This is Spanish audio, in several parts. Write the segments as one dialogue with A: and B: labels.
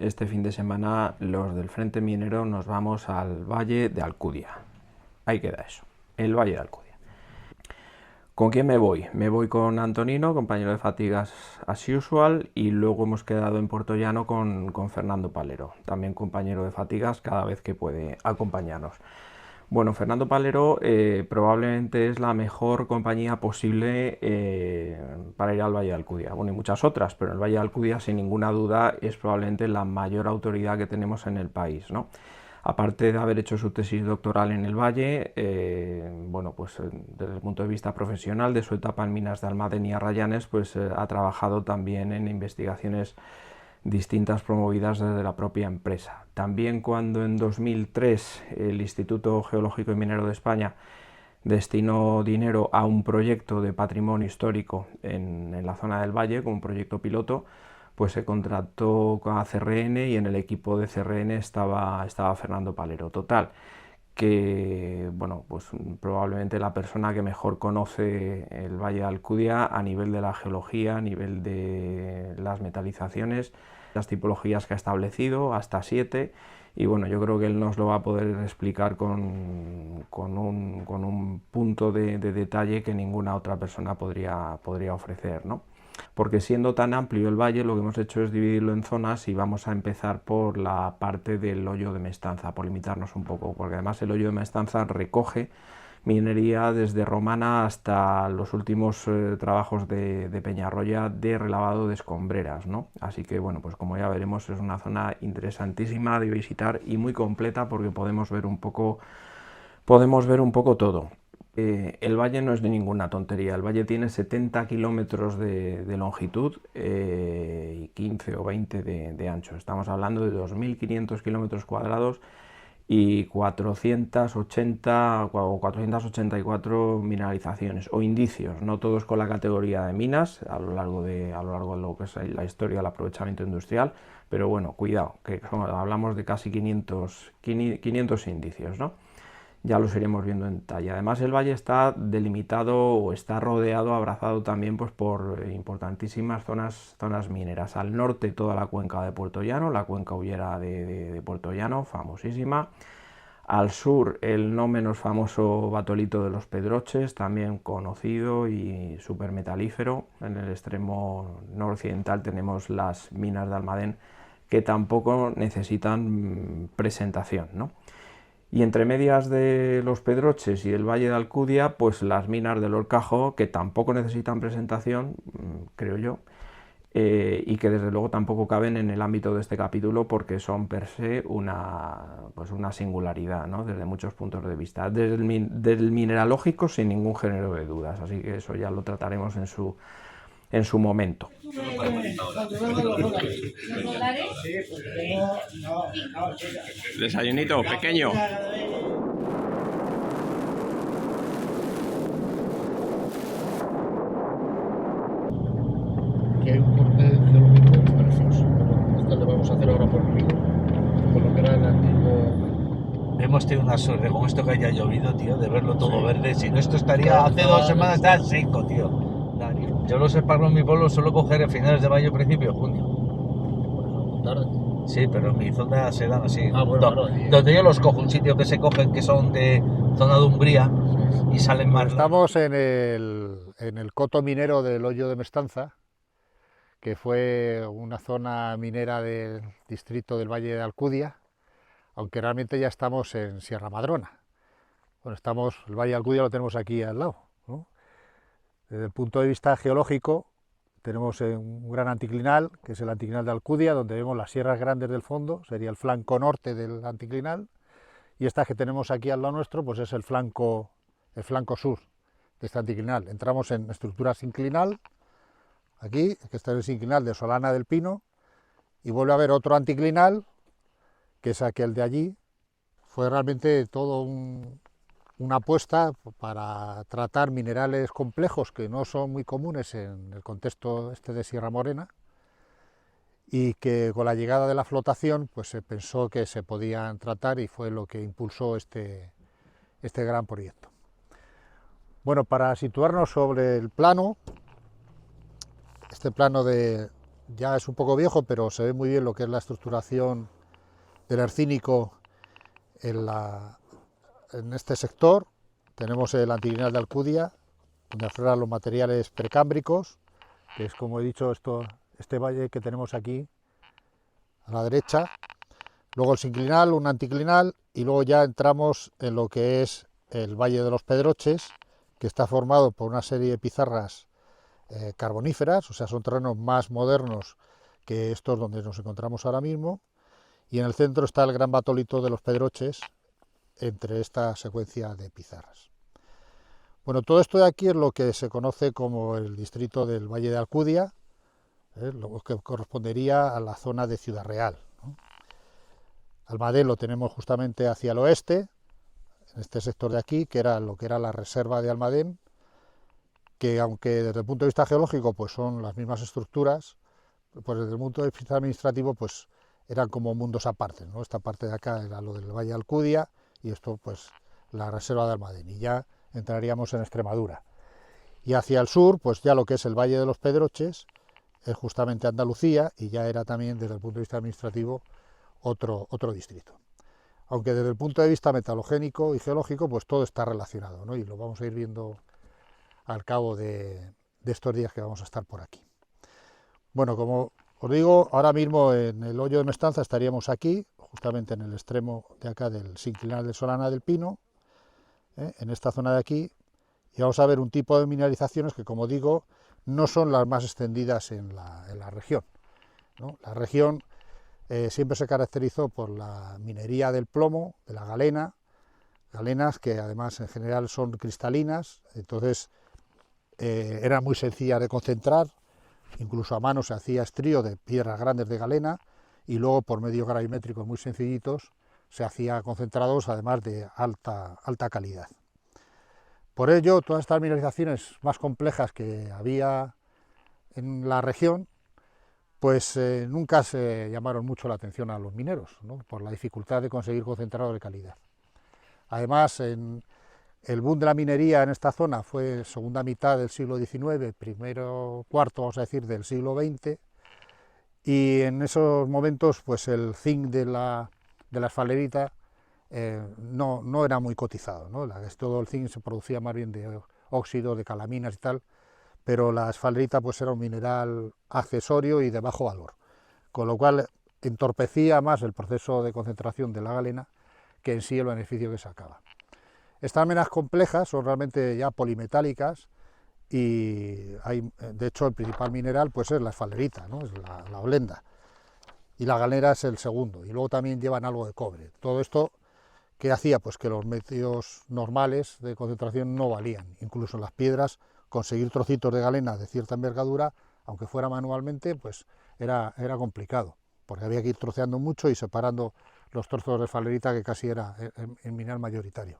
A: este fin de semana los del Frente Minero nos vamos al Valle de Alcudia. Ahí queda eso, el Valle de Alcudia. ¿Con quién me voy? Me voy con Antonino, compañero de fatigas as usual, y luego hemos quedado en Puertollano con Fernando Palero, también compañero de fatigas cada vez que puede acompañarnos. Bueno, Fernando Palero probablemente es la mejor compañía posible para ir al Valle de Alcudia. Bueno, y muchas otras, pero el Valle de Alcudia sin ninguna duda es probablemente la mayor autoridad que tenemos en el país, ¿no? Aparte de haber hecho su tesis doctoral en el Valle, bueno, pues desde el punto de vista profesional de su etapa en Minas de Almadén y Arrayanes, pues ha trabajado también en investigaciones distintas promovidas desde la propia empresa. También cuando en 2003 el Instituto Geológico y Minero de España destinó dinero a un proyecto de patrimonio histórico en la zona del Valle, como un proyecto piloto, pues se contrató a CRN y en el equipo de CRN estaba Fernando Palero. Total, que bueno, pues probablemente la persona que mejor conoce el Valle de Alcudia a nivel de la geología, a nivel de las metalizaciones, las tipologías que ha establecido, hasta 7, y bueno, yo creo que él nos lo va a poder explicar con un punto de detalle que ninguna otra persona podría ofrecer, ¿no? Porque siendo tan amplio el valle, lo que hemos hecho es dividirlo en zonas y vamos a empezar por la parte del hoyo de Mestanza, por limitarnos un poco, porque además el hoyo de Mestanza recoge minería desde romana hasta los últimos trabajos de Peñarroya de relavado de escombreras, ¿no? Así que bueno, pues como ya veremos es una zona interesantísima de visitar y muy completa porque podemos ver un poco todo. El valle no es de ninguna tontería, el valle tiene 70 kilómetros de longitud y 15 o 20 de ancho. Estamos hablando de 2.500 kilómetros cuadrados y 480 o 484 mineralizaciones o indicios, no todos con la categoría de minas a lo largo de lo que es la historia del aprovechamiento industrial, pero bueno, cuidado, que hablamos de casi 500 indicios, ¿no? Ya los iremos viendo en detalle. Además el valle está delimitado o está rodeado, abrazado también pues, por importantísimas zonas mineras. Al norte toda la cuenca de Puertollano, la cuenca hullera de Puertollano, famosísima. Al sur el no menos famoso batolito de los Pedroches, también conocido y súper metalífero. En el extremo noroccidental tenemos las minas de Almadén, que tampoco necesitan presentación, ¿no? Y entre medias de los Pedroches y el Valle de Alcudia, pues las minas del Horcajo, que tampoco necesitan presentación, creo yo, y que desde luego tampoco caben en el ámbito de este capítulo porque son per se una singularidad, ¿no? Desde muchos puntos de vista. Desde el mineralógico sin ningún género de dudas, así que eso ya lo trataremos en su momento. Desayunito pequeño.
B: Aquí hay un corte geológico precioso. Esto lo vamos a hacer ahora por el río, por lo que era el antiguo.
C: Hemos tenido una suerte con esto que haya llovido, tío, de verlo todo
B: Sí.
C: verde. Si no, esto estaría hace 2 semanas, está seco, tío. Yo los espargo en mi pueblo suelo coger a finales de mayo, principio de junio.
B: Pues tarde.
C: Sí, pero en mi zona se dan así.
B: Ah, bueno, claro, y-
C: Donde yo los cojo, un sitio que se cogen que son de zona de umbría y salen más.
B: Estamos en el coto minero del Hoyo de Mestanza, que fue una zona minera del distrito del Valle de Alcudia, aunque realmente ya estamos en Sierra Madrona. Bueno, el Valle de Alcudia lo tenemos aquí al lado, ¿no? Desde el punto de vista geológico, tenemos un gran anticlinal, que es el anticlinal de Alcudia, donde vemos las sierras grandes del fondo, sería el flanco norte del anticlinal, y esta que tenemos aquí al lado nuestro, pues es el flanco sur de este anticlinal. Entramos en estructura sinclinal, aquí, que este es el sinclinal de Solana del Pino, y vuelve a haber otro anticlinal, que es aquel de allí. Fue realmente todo una apuesta para tratar minerales complejos que no son muy comunes en el contexto este de Sierra Morena, y que con la llegada de la flotación pues se pensó que se podían tratar y fue lo que impulsó este gran proyecto. Bueno, para situarnos sobre el plano, este plano de ya es un poco viejo, pero se ve muy bien lo que es la estructuración del ercínico en este sector. Tenemos el anticlinal de Alcudia, donde afloran los materiales precámbricos, que es, como he dicho, este valle que tenemos aquí a la derecha. Luego el sinclinal, un anticlinal, y luego ya entramos en lo que es el Valle de los Pedroches, que está formado por una serie de pizarras carboníferas, o sea, son terrenos más modernos que estos donde nos encontramos ahora mismo, y en el centro está el gran batolito de los Pedroches, entre esta secuencia de pizarras. Bueno, todo esto de aquí es lo que se conoce como el distrito del Valle de Alcudia, lo que correspondería a la zona de Ciudad Real, ¿no? Almadén lo tenemos justamente hacia el oeste, en este sector de aquí, que era lo que era la reserva de Almadén, que aunque desde el punto de vista geológico pues son las mismas estructuras, pues desde el punto de vista administrativo pues eran como mundos aparte, ¿no? Esta parte de acá era lo del Valle de Alcudia y esto pues la reserva de Almadén, y ya entraríamos en Extremadura. Y hacia el sur pues ya lo que es el Valle de los Pedroches es justamente Andalucía, y ya era también desde el punto de vista administrativo otro distrito. Aunque desde el punto de vista metalogénico y geológico pues todo está relacionado, ¿no? Y lo vamos a ir viendo al cabo de estos días que vamos a estar por aquí. Bueno, como os digo, ahora mismo en el hoyo de Mestanza estaríamos aquí, justamente en el extremo de acá del sinclinal de Solana del Pino, en esta zona de aquí, y vamos a ver un tipo de mineralizaciones que, como digo, no son las más extendidas en la región, ¿no? La región siempre se caracterizó por la minería del plomo, de la galena, galenas que además en general son cristalinas, entonces era muy sencilla de concentrar, incluso a mano se hacía estrío de piedras grandes de galena, y luego por medios gravimétricos muy sencillitos se hacía concentrados, además de alta calidad. Por ello, todas estas mineralizaciones más complejas que había en la región, pues nunca se llamaron mucho la atención a los mineros, ¿no? Por la dificultad de conseguir concentrados de calidad. Además, el boom de la minería en esta zona fue segunda mitad del siglo XIX, primero cuarto, vamos a decir, del siglo XX, y en esos momentos pues el zinc de la esfalerita no era muy cotizado, ¿no? Todo el zinc se producía más bien de óxido, de calaminas y tal, pero la esfalerita pues era un mineral accesorio y de bajo valor, con lo cual entorpecía más el proceso de concentración de la galena que en sí el beneficio que sacaba. Estas minas complejas son realmente ya polimetálicas, y de hecho el principal mineral pues es la esfalerita, ¿no? Es la olenda, y la galera es el segundo, y luego también llevan algo de cobre. Todo esto, ¿qué hacía? Pues que los medios normales de concentración no valían, incluso las piedras, conseguir trocitos de galena de cierta envergadura, aunque fuera manualmente, pues era complicado, porque había que ir troceando mucho y separando los trozos de esfalerita, que casi era el mineral mayoritario.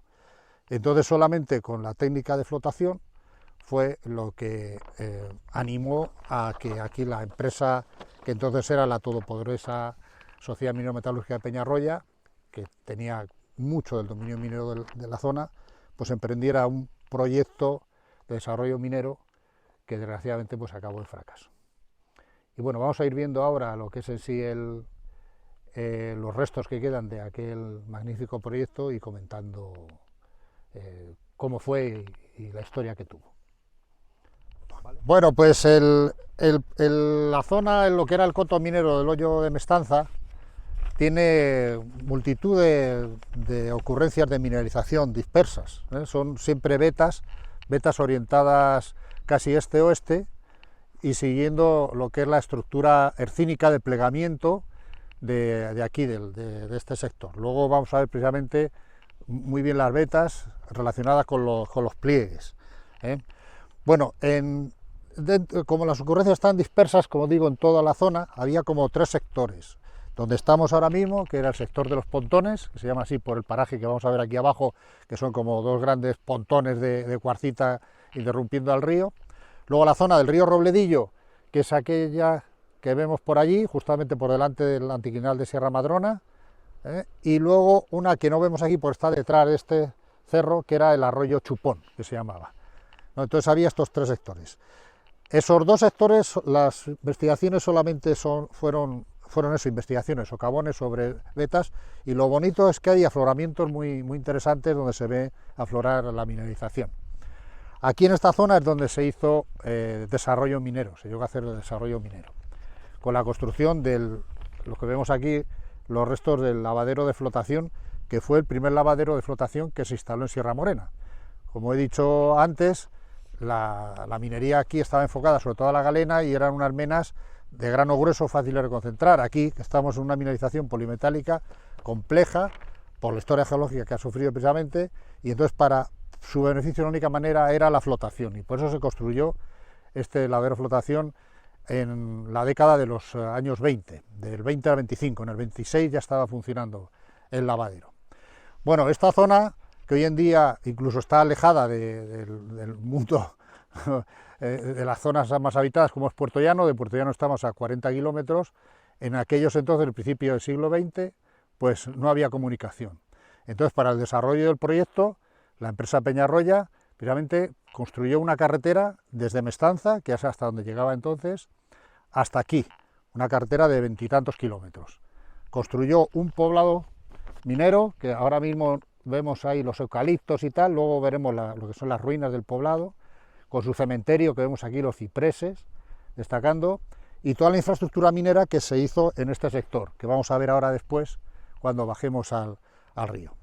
B: Entonces solamente con la técnica de flotación fue lo que animó a que aquí la empresa, que entonces era la todopoderosa Sociedad Minero-Metalúrgica de Peñarroya, que tenía mucho del dominio minero de la zona, pues emprendiera un proyecto de desarrollo minero que desgraciadamente pues acabó en fracaso. Y bueno, vamos a ir viendo ahora lo que es en sí los restos que quedan de aquel magnífico proyecto, y comentando cómo fue y la historia que tuvo. Bueno, pues la zona, en lo que era el coto minero del hoyo de Mestanza, tiene multitud de ocurrencias de mineralización dispersas, ¿eh? Son siempre vetas orientadas casi este-oeste y siguiendo lo que es la estructura hercínica de plegamiento de aquí, de este sector. Luego vamos a ver precisamente muy bien las vetas relacionadas con los pliegues, ¿eh? Bueno, como las ocurrencias están dispersas, como digo, en toda la zona, había como tres sectores. Donde estamos ahora mismo, que era el sector de los pontones, que se llama así por el paraje que vamos a ver aquí abajo, que son como dos grandes pontones de cuarcita interrumpiendo al río. Luego la zona del río Robledillo, que es aquella que vemos por allí, justamente por delante del anticlinal de Sierra Madrona, y luego una que no vemos aquí, porque está detrás de este cerro, que era el arroyo Chupón, que se llamaba, ¿no? Entonces había estos tres sectores. Esos dos sectores, las investigaciones solamente fueron eso, investigaciones, socavones sobre vetas, y lo bonito es que hay afloramientos muy interesantes donde se ve aflorar la mineralización. Aquí en esta zona es donde se hizo desarrollo minero, se llegó a hacer el desarrollo minero, con la construcción lo que vemos aquí, los restos del lavadero de flotación, que fue el primer lavadero de flotación que se instaló en Sierra Morena. Como he dicho antes, la minería aquí estaba enfocada sobre todo a la galena y eran unas menas de grano grueso fáciles de concentrar. Aquí estamos en una mineralización polimetálica compleja por la historia geológica que ha sufrido precisamente, y entonces para su beneficio la única manera era la flotación, y por eso se construyó este lavadero de flotación en la década de los años 20, del 20 al 25, en el 26 ya estaba funcionando el lavadero. Bueno, esta zona, que hoy en día incluso está alejada del mundo, de las zonas más habitadas como es Puerto Llano, de Puerto Llano estamos a 40 kilómetros, en aquellos entonces, el principio del siglo XX, pues no había comunicación. Entonces, para el desarrollo del proyecto, la empresa Peñarroya precisamente construyó una carretera desde Mestanza, que es hasta donde llegaba entonces, hasta aquí, una carretera de 20 y tantos kilómetros. Construyó un poblado minero, que ahora mismo vemos ahí los eucaliptos y tal, luego veremos lo que son las ruinas del poblado, con su cementerio, que vemos aquí los cipreses destacando, y toda la infraestructura minera que se hizo en este sector, que vamos a ver ahora después cuando bajemos al río.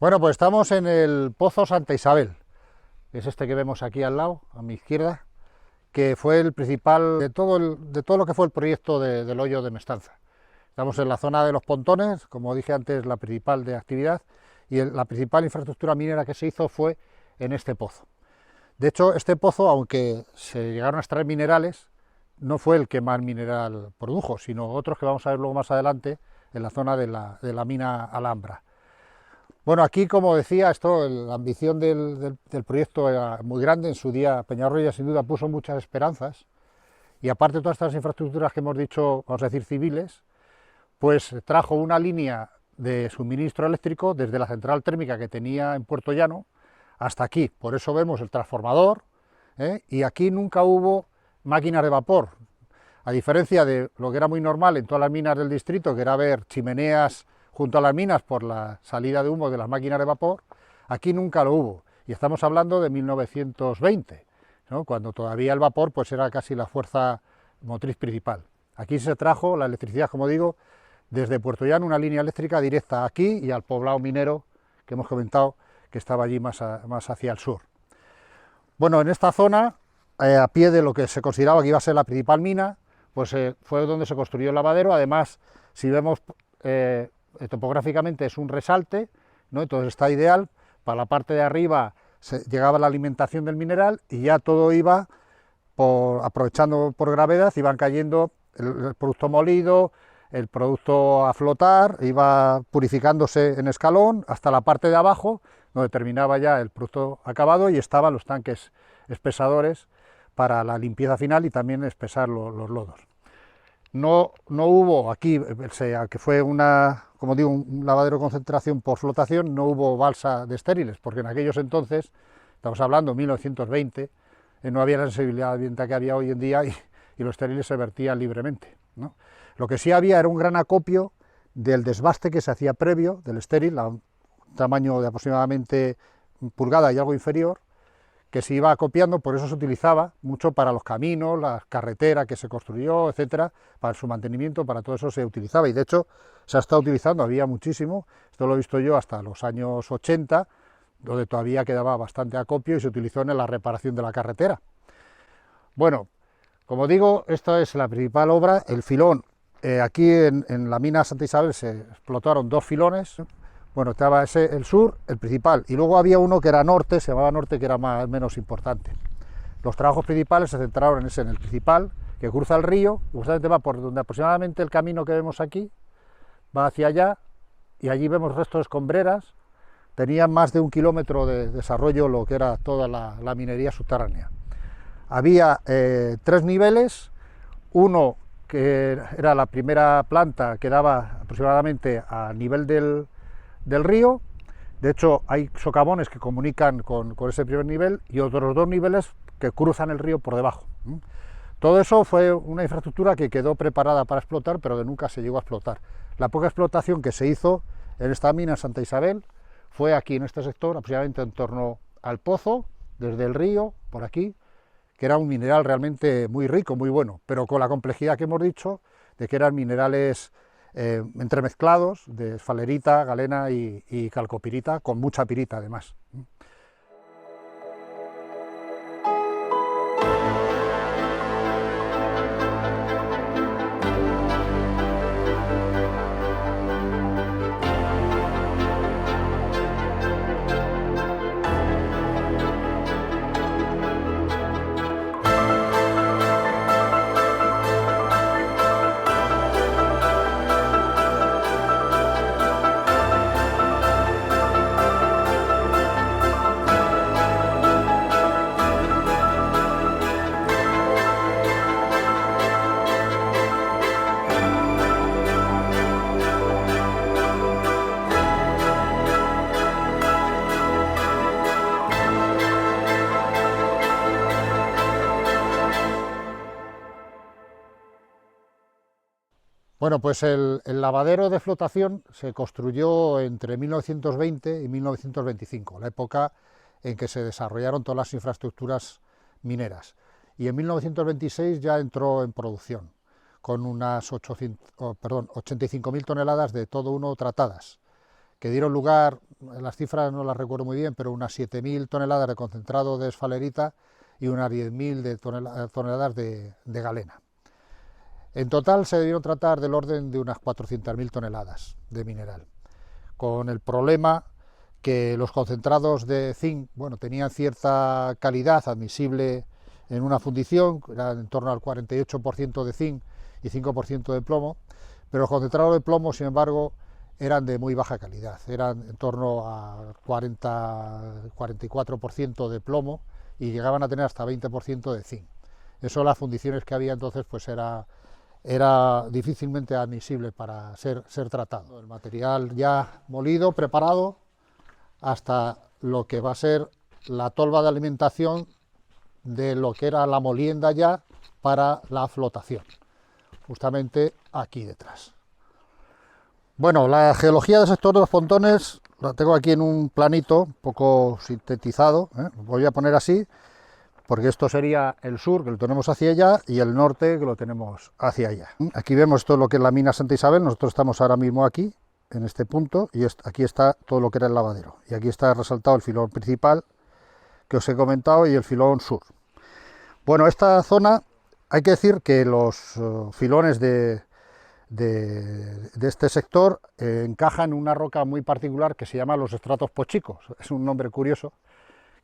B: Bueno, pues estamos en el Pozo Santa Isabel, que es este que vemos aquí al lado, a mi izquierda, que fue el principal de todo lo que fue el proyecto del hoyo de Mestanza. Estamos en la zona de los pontones, como dije antes, la principal de actividad, y la principal infraestructura minera que se hizo fue en este pozo. De hecho, este pozo, aunque se llegaron a extraer minerales, no fue el que más mineral produjo, sino otros que vamos a ver luego más adelante en la zona de la mina Alhambra. Bueno, aquí, como decía, la ambición del proyecto era muy grande. En su día Peñarroya sin duda puso muchas esperanzas, y aparte de todas estas infraestructuras que hemos dicho, vamos a decir civiles, pues trajo una línea de suministro eléctrico desde la central térmica que tenía en Puerto Llano hasta aquí. Por eso vemos el transformador, y aquí nunca hubo máquinas de vapor, a diferencia de lo que era muy normal en todas las minas del distrito, que era ver chimeneas junto a las minas por la salida de humo de las máquinas de vapor. Aquí nunca lo hubo, y estamos hablando de 1920, ¿no?, cuando todavía el vapor pues era casi la fuerza motriz principal. Aquí se trajo la electricidad, como digo, desde Puerto Llano, una línea eléctrica directa aquí y al poblado minero que hemos comentado, que estaba allí más hacia el sur. Bueno, en esta zona, a pie de lo que se consideraba que iba a ser la principal mina, pues fue donde se construyó el lavadero. Además, si vemos topográficamente es un resalte, ¿no?, entonces está ideal. Para la parte de arriba llegaba la alimentación del mineral, y ya todo iba, aprovechando por gravedad, iban cayendo el producto molido, el producto a flotar, iba purificándose en escalón hasta la parte de abajo, donde terminaba ya el producto acabado, y estaban los tanques espesadores para la limpieza final y también espesar los lodos. No hubo aquí, que fue como digo, un lavadero de concentración por flotación, no hubo balsa de estériles, porque en aquellos entonces, estamos hablando de 1920, no había la sensibilidad ambiental que había hoy en día, y los estériles se vertían libremente, ¿no? Lo que sí había era un gran acopio del desbaste que se hacía previo, del estéril, a un tamaño de aproximadamente pulgada y algo inferior, que se iba acopiando, por eso se utilizaba mucho para los caminos, la carretera que se construyó, etcétera, para su mantenimiento, para todo eso se utilizaba, y de hecho se ha estado utilizando, había muchísimo, esto lo he visto yo hasta los años 80, donde todavía quedaba bastante acopio y se utilizó en la reparación de la carretera. Bueno, como digo, esta es la principal obra, el filón. Aquí en la mina Santa Isabel se explotaron 2 filones. Bueno, estaba ese, el sur, el principal, y luego había uno que era norte, se llamaba norte, que era menos importante. Los trabajos principales se centraron en el principal, que cruza el río, y justamente va por donde aproximadamente el camino que vemos aquí, va hacia allá, y allí vemos restos de escombreras. Tenía más de 1 kilómetro de desarrollo lo que era toda la minería subterránea. Había 3 niveles, uno que era la primera planta, que daba aproximadamente a nivel del río. De hecho hay socavones que comunican con ese primer nivel, y otros 2 niveles que cruzan el río por debajo. Todo eso fue una infraestructura que quedó preparada para explotar, pero que nunca se llegó a explotar. La poca explotación que se hizo en esta mina Santa Isabel fue aquí en este sector, aproximadamente en torno al pozo, desde el río, por aquí, que era un mineral realmente muy rico, muy bueno, pero con la complejidad que hemos dicho, de que eran minerales entremezclados, de esfalerita, galena y calcopirita, con mucha pirita además. Bueno, pues el lavadero de flotación se construyó entre 1920 y 1925, la época en que se desarrollaron todas las infraestructuras mineras. Y en 1926 ya entró en producción, con unas 85.000 toneladas de todo uno tratadas, que dieron lugar, las cifras no las recuerdo muy bien, pero unas 7.000 toneladas de concentrado de esfalerita y unas 10.000 toneladas de galena. En total se debieron tratar del orden de unas 400.000 toneladas de mineral, con el problema que los concentrados de zinc, bueno, tenían cierta calidad admisible en una fundición, era en torno al 48% de zinc y 5% de plomo, pero los concentrados de plomo, sin embargo, eran de muy baja calidad, eran en torno a 44% de plomo y llegaban a tener hasta 20% de zinc. Eso, las fundiciones que había entonces, pues era difícilmente admisible para ser tratado. El material ya molido, preparado, hasta lo que va a ser la tolva de alimentación de lo que era la molienda ya para la flotación, justamente aquí detrás. Bueno, la geología del sector de los pontones la tengo aquí en un planito un poco sintetizado, lo voy a poner así, porque esto sería el sur, que lo tenemos hacia allá, y el norte, que lo tenemos hacia allá. Aquí vemos todo lo que es la mina Santa Isabel, nosotros estamos ahora mismo aquí, en este punto, y aquí está todo lo que era el lavadero. Y aquí está resaltado el filón principal, que os he comentado, y el filón sur. Bueno, esta zona, hay que decir que los filones de este sector encajan en una roca muy particular que se llama los estratos pochicos. Es un nombre curioso,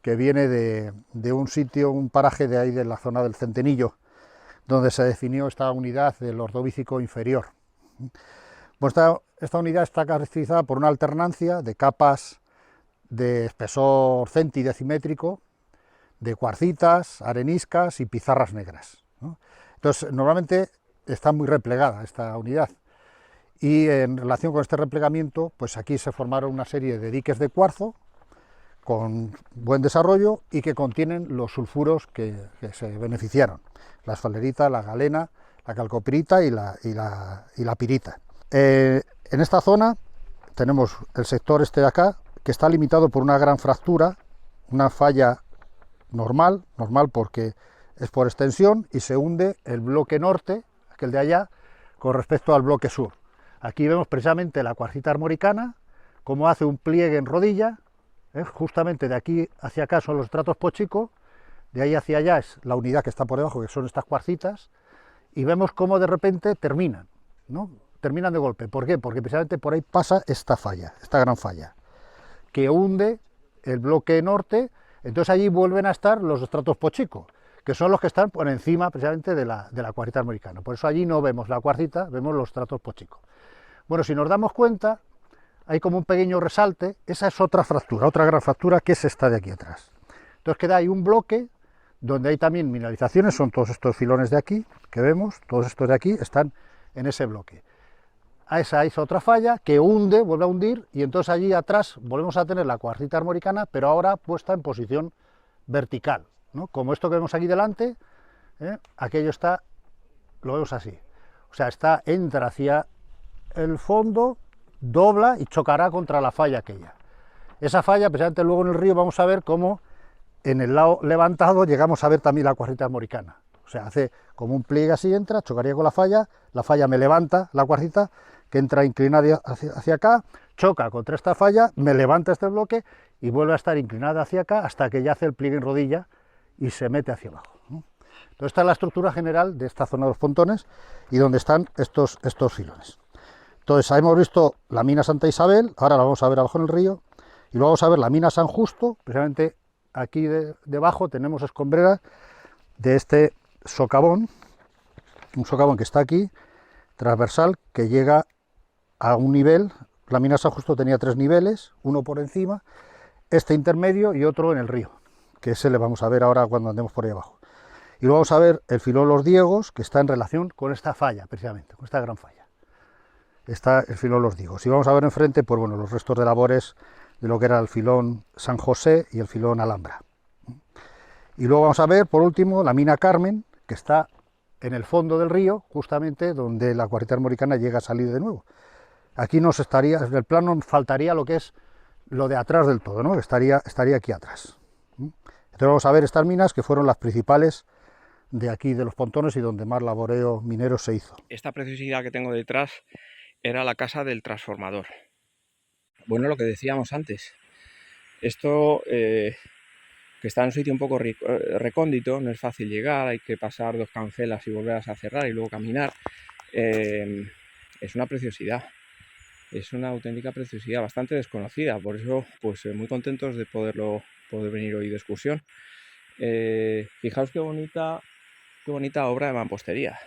B: que viene de un sitio, un paraje de ahí de la zona del Centenillo, donde se definió esta unidad del ordovícico inferior. Pues esta unidad está caracterizada por una alternancia de capas de espesor centidecimétrico, de cuarcitas, areniscas y pizarras negras, ¿no? Entonces, normalmente está muy replegada esta unidad, y en relación con este replegamiento, pues aquí se formaron una serie de diques de cuarzo, con buen desarrollo y que contienen los sulfuros que se beneficiaron, la esfalerita, la galena, la calcopirita y la pirita. En esta zona tenemos el sector este de acá, que está limitado por una gran fractura, una falla normal porque es por extensión, y se hunde el bloque norte, aquel de allá, con respecto al bloque sur. Aquí vemos precisamente la cuarcita armoricana, cómo hace un pliegue en rodilla, justamente de aquí hacia acá son los estratos pochico, de ahí hacia allá es la unidad que está por debajo, que son estas cuarcitas, y vemos cómo de repente terminan, ¿no? Terminan de golpe. ¿Por qué? Porque precisamente por ahí pasa esta falla, esta gran falla, que hunde el bloque norte. Entonces allí vuelven a estar los estratos pochico, que son los que están por encima precisamente de la cuarcita armoricana. Por eso allí no vemos la cuarcita, vemos los estratos pochico. Bueno, si nos damos cuenta, hay como un pequeño resalte, esa es otra fractura, otra gran fractura, que es esta de aquí atrás. Entonces queda ahí un bloque donde hay también mineralizaciones, son todos estos filones de aquí, que vemos, todos estos de aquí están en ese bloque. A esa hizo otra falla que hunde, vuelve a hundir, y entonces allí atrás volvemos a tener la cuarcita armoricana, pero ahora puesta en posición vertical, ¿no? Como esto que vemos aquí delante, aquello está, lo vemos así, o sea, entra hacia el fondo, dobla y chocará contra la falla aquella. Esa falla, precisamente luego en el río, vamos a ver cómo en el lado levantado llegamos a ver también la cuarcita armoricana. O sea, hace como un pliegue así, entra, chocaría con la falla me levanta la cuarcita, que entra inclinada hacia acá, choca contra esta falla, me levanta este bloque y vuelve a estar inclinada hacia acá hasta que ya hace el pliegue en rodilla y se mete hacia abajo, ¿no? Entonces esta es la estructura general de esta zona de los pontones y donde están estos filones. Entonces hemos visto la mina Santa Isabel, ahora la vamos a ver abajo en el río, y luego vamos a ver la mina San Justo. Precisamente aquí debajo tenemos escombreras de este socavón, un socavón que está aquí, transversal, que llega a un nivel. La mina San Justo tenía 3 niveles, uno por encima, este intermedio y otro en el río, que ese le vamos a ver ahora cuando andemos por ahí abajo. Y luego vamos a ver el filón Los Diegos, que está en relación con esta falla, precisamente, con esta gran falla. Está el filón Los Diegos. Y vamos a ver enfrente, pues bueno, los restos de labores de lo que era el filón San José y el filón Alhambra. Y luego vamos a ver, por último, la mina Carmen, que está en el fondo del río, justamente donde la cuarcita armoricana llega a salir de nuevo. Aquí en el plano faltaría lo que es lo de atrás del todo, ¿no? Estaría aquí atrás. Entonces vamos a ver estas minas, que fueron las principales de aquí, de los pontones, y donde más laboreo minero se hizo.
A: Esta preciosidad que tengo detrás era la casa del transformador. Bueno, lo que decíamos antes, esto que está en un sitio un poco recóndito, no es fácil llegar, hay que pasar 2 cancelas y volverlas a cerrar y luego caminar. Es una preciosidad, es una auténtica preciosidad, bastante desconocida, por eso pues muy contentos de poder venir hoy de excursión. Fijaos qué bonita obra de mampostería.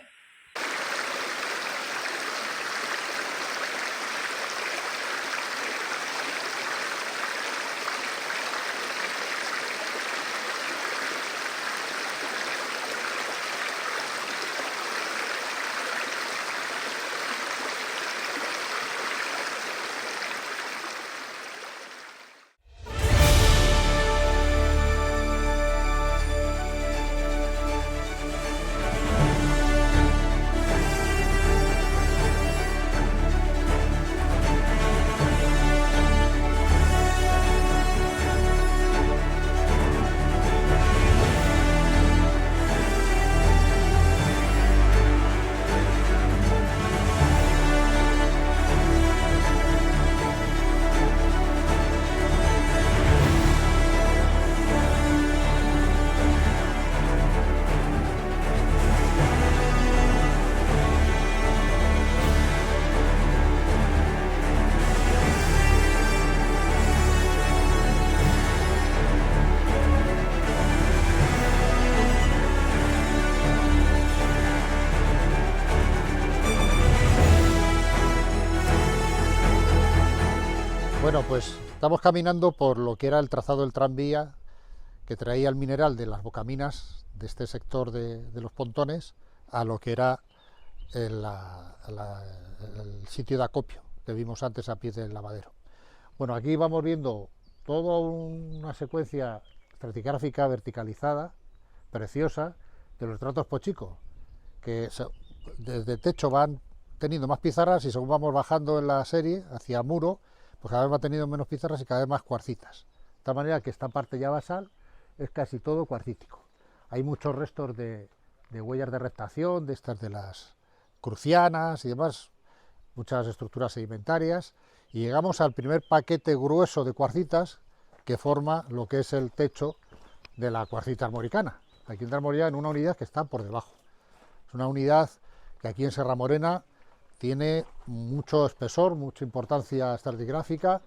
B: Bueno, pues estamos caminando por lo que era el trazado del tranvía que traía el mineral de las bocaminas de este sector de los pontones a lo que era el sitio de acopio que vimos antes a pie del lavadero. Bueno, aquí vamos viendo toda una secuencia estratigráfica verticalizada, preciosa, de los estratos pochico, que desde techo van teniendo más pizarras y según vamos bajando en la serie hacia muro, pues cada vez va teniendo menos pizarras y cada vez más cuarcitas. De tal manera que esta parte ya basal es casi todo cuarcítico. Hay muchos restos de huellas de reptación, de estas de las crucianas y demás, muchas estructuras sedimentarias, y llegamos al primer paquete grueso de cuarcitas que forma lo que es el techo de la cuarcita armoricana. Aquí en Trasmoría, en una unidad que está por debajo. Es una unidad que aquí en Serra Morena tiene mucho espesor, mucha importancia estratigráfica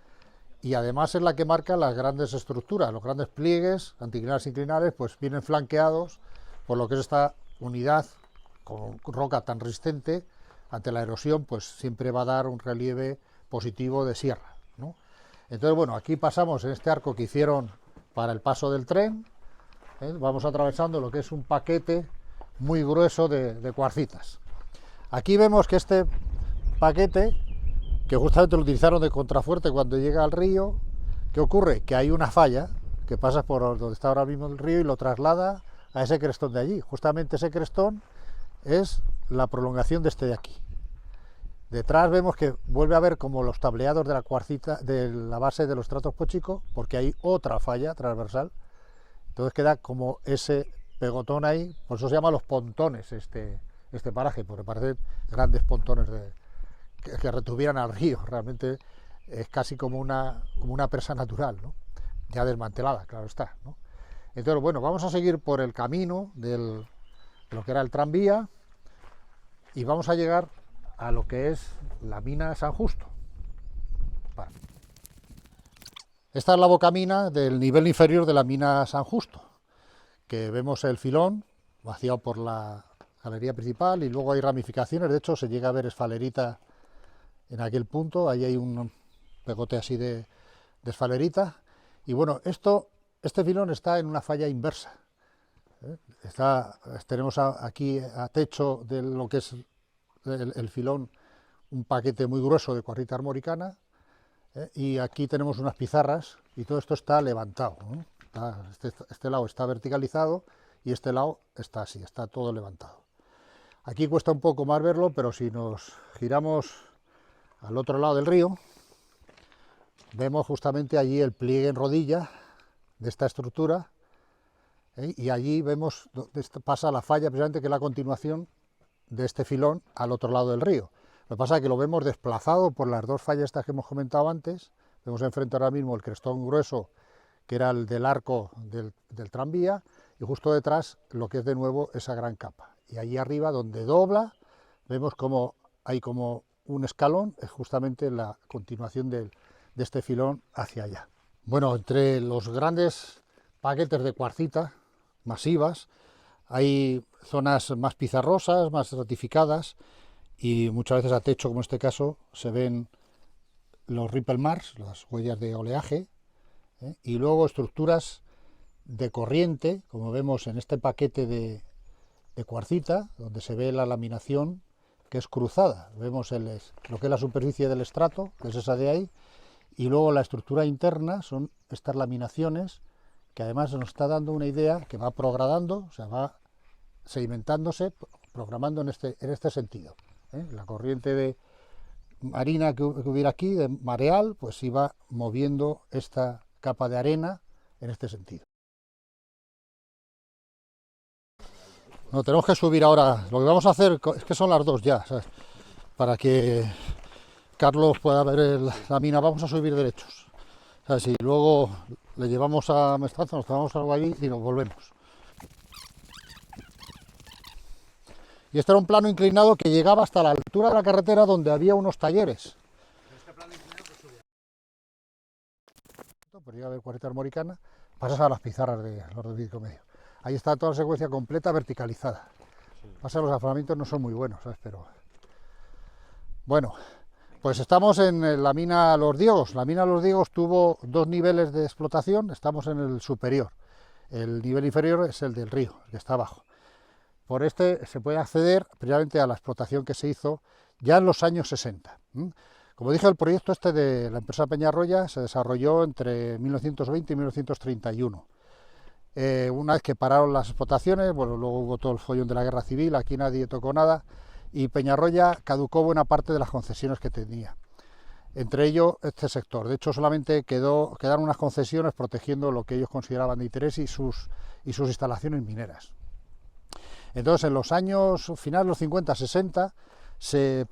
B: y además es la que marca las grandes estructuras, los grandes pliegues anticlinales e inclinales, pues vienen flanqueados por lo que es esta unidad con roca tan resistente ante la erosión, pues siempre va a dar un relieve positivo de sierra, ¿no? Entonces, bueno, aquí pasamos en este arco que hicieron para el paso del tren, vamos atravesando lo que es un paquete muy grueso de cuarcitas. Aquí vemos que este paquete, que justamente lo utilizaron de contrafuerte cuando llega al río, ¿qué ocurre? Que hay una falla que pasa por donde está ahora mismo el río y lo traslada a ese crestón de allí. Justamente ese crestón es la prolongación de este de aquí. Detrás vemos que vuelve a ver como los tableados de la cuarcita, de la base de los estratos Pochico, porque hay otra falla transversal. Entonces queda como ese pegotón ahí, por eso se llama los pontones este paraje, porque parecen grandes pontones que retuvieran al río. Realmente es casi como una presa natural, ¿no? Ya desmantelada, claro está, ¿no? Entonces, bueno, vamos a seguir por el camino de lo que era el tranvía y vamos a llegar a lo que es la mina San Justo. Vale. Esta es la bocamina del nivel inferior de la mina San Justo, que vemos el filón vaciado por la galería principal y luego hay ramificaciones. De hecho se llega a ver esfalerita en aquel punto, ahí hay un pegote así de esfalerita y bueno, este filón está en una falla inversa, ¿eh? Tenemos aquí a techo de lo que es el filón un paquete muy grueso de cuarcita armoricana, y aquí tenemos unas pizarras y todo esto está levantado, ¿no? Este lado está verticalizado y este lado está así, está todo levantado. Aquí cuesta un poco más verlo, pero si nos giramos al otro lado del río, vemos justamente allí el pliegue en rodilla de esta estructura, y allí vemos donde pasa la falla, precisamente que es la continuación de este filón al otro lado del río. Lo que pasa es que lo vemos desplazado por las dos fallas estas que hemos comentado antes. Vemos enfrente ahora mismo el crestón grueso, que era el del arco del tranvía, y justo detrás lo que es de nuevo esa gran capa. Y allí arriba, donde dobla, vemos como hay como un escalón, es justamente la continuación de este filón hacia allá. Bueno, entre los grandes paquetes de cuarcita masivas, hay zonas más pizarrosas, más ratificadas, y muchas veces a techo, como en este caso, se ven los ripple marks, las huellas de oleaje, y luego estructuras de corriente, como vemos en este paquete de cuarcita, donde se ve la laminación que es cruzada. Vemos lo que es la superficie del estrato, que es esa de ahí, y luego la estructura interna son estas laminaciones, que además nos está dando una idea que va progradando, o sea, va sedimentándose, programando en este sentido, ¿eh? La corriente de marina que hubiera aquí, de mareal, pues iba moviendo esta capa de arena en este sentido. No, tenemos que subir ahora. Lo que vamos a hacer es que son las 2 ya, ¿sabes? Para que Carlos pueda ver la mina, vamos a subir derechos, ¿sabes? Y luego le llevamos a Mestranza, nos tomamos algo allí y nos volvemos. Y este era un plano inclinado que llegaba hasta la altura de la carretera, donde había unos talleres. Este plano inclinado que subía. Por llegar a ver cuarcita armoricana, pasas a las pizarras de los de vidrio medio. Ahí está toda la secuencia completa verticalizada. Pasa que los afloramientos no son muy buenos, ¿sabes? Pero bueno, pues estamos en la mina Los Diegos. La mina Los Diegos tuvo 2 niveles de explotación, estamos en el superior. El nivel inferior es el del río, el que está abajo. Por este se puede acceder precisamente a la explotación que se hizo ya en los años 60. Como dije, el proyecto este de la empresa Peñarroya se desarrolló entre 1920 y 1931. Una vez que pararon las explotaciones, bueno, luego hubo todo el follón de la guerra civil, aquí nadie tocó nada, y Peñarroya caducó buena parte de las concesiones que tenía. Entre ellos este sector. De hecho, solamente quedaron unas concesiones protegiendo lo que ellos consideraban de interés y sus instalaciones mineras. Entonces, en los años finales, los 50-60, se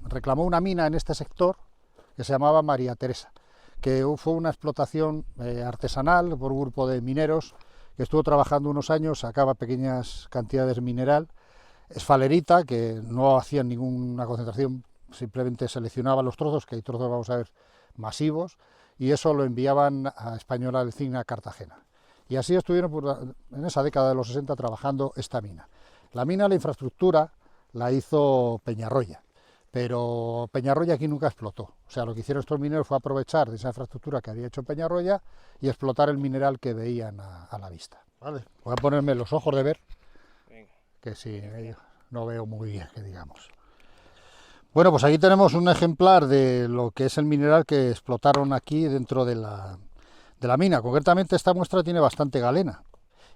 B: reclamó una mina en este sector que se llamaba María Teresa, que fue una explotación artesanal por un grupo de mineros que estuvo trabajando unos años, sacaba pequeñas cantidades de mineral, esfalerita, que no hacían ninguna concentración, simplemente seleccionaban los trozos, que hay trozos, vamos a ver, masivos, y eso lo enviaban a Española del Cisne, a Cartagena. Y así estuvieron en esa década de los 60 trabajando esta mina. La infraestructura la hizo Peñarroya, pero Peñarroya aquí nunca explotó. O sea, lo que hicieron estos mineros fue aprovechar de esa infraestructura que había hecho Peñarroya y explotar el mineral que veían a la vista. Vale. Voy a ponerme los ojos de ver, que sí, no veo muy bien, que digamos. Bueno, pues aquí tenemos un ejemplar de lo que es el mineral que explotaron aquí dentro de la mina. Concretamente esta muestra tiene bastante galena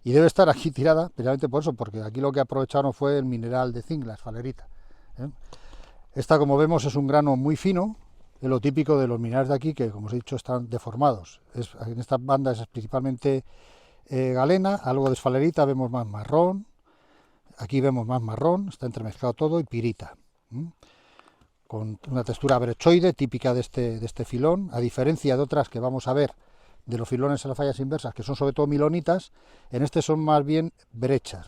B: y debe estar aquí tirada, precisamente por eso, porque aquí lo que aprovecharon fue el mineral de zinc, la esfalerita. Esta, como vemos, es un grano muy fino, es lo típico de los minerales de aquí, que como os he dicho están deformados. En esta banda es principalmente galena, algo de esfalerita, vemos más marrón, aquí vemos más marrón, está entremezclado todo, y pirita. Con una textura brechoide típica de este filón, a diferencia de otras que vamos a ver, de los filones en las fallas inversas, que son sobre todo milonitas, en este son más bien brechas,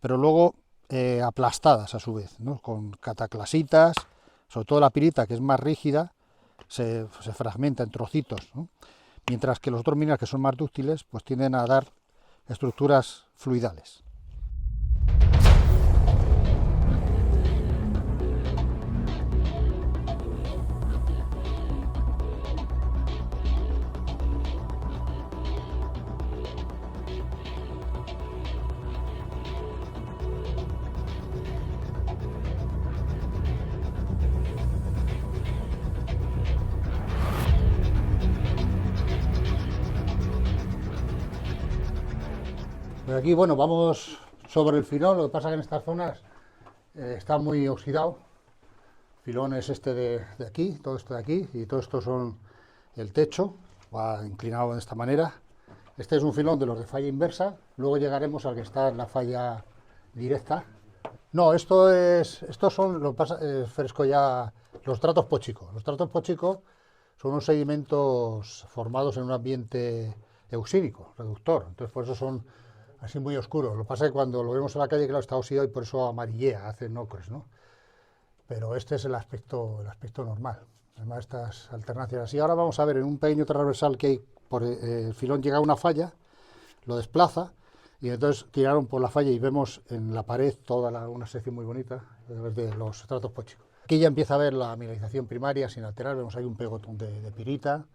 B: pero luego aplastadas a su vez, ¿no? Con cataclasitas, sobre todo la pirita, que es más rígida, se fragmenta en trocitos, ¿no? Mientras que los otros minerales, que son más dúctiles, pues tienden a dar estructuras fluidales. Aquí, bueno, vamos sobre el filón. Lo que pasa es que en estas zonas está muy oxidado. El filón es este de aquí, todo esto de aquí, y todo esto son el techo, va inclinado de esta manera. Este es un filón de los de falla inversa, luego llegaremos al que está en la falla directa. No, estos son, lo que pasa, fresco ya, los stratos póchicos. Los stratos póchicos son unos sedimentos formados en un ambiente euxídico, reductor, entonces por eso son así muy oscuros. Lo que pasa es que cuando lo vemos en la calle, claro, está oxidado y por eso amarillea, hace ocres, ¿no? Pero este es el aspecto normal. Además, estas alternancias así. Ahora vamos a ver en un pequeño transversal que hay, por el filón llega a una falla, lo desplaza y entonces tiraron por la falla y vemos en la pared toda una sección muy bonita de los estratos póchicos. Aquí ya empieza a ver la mineralización primaria sin alterar, vemos ahí un pegotón de pirita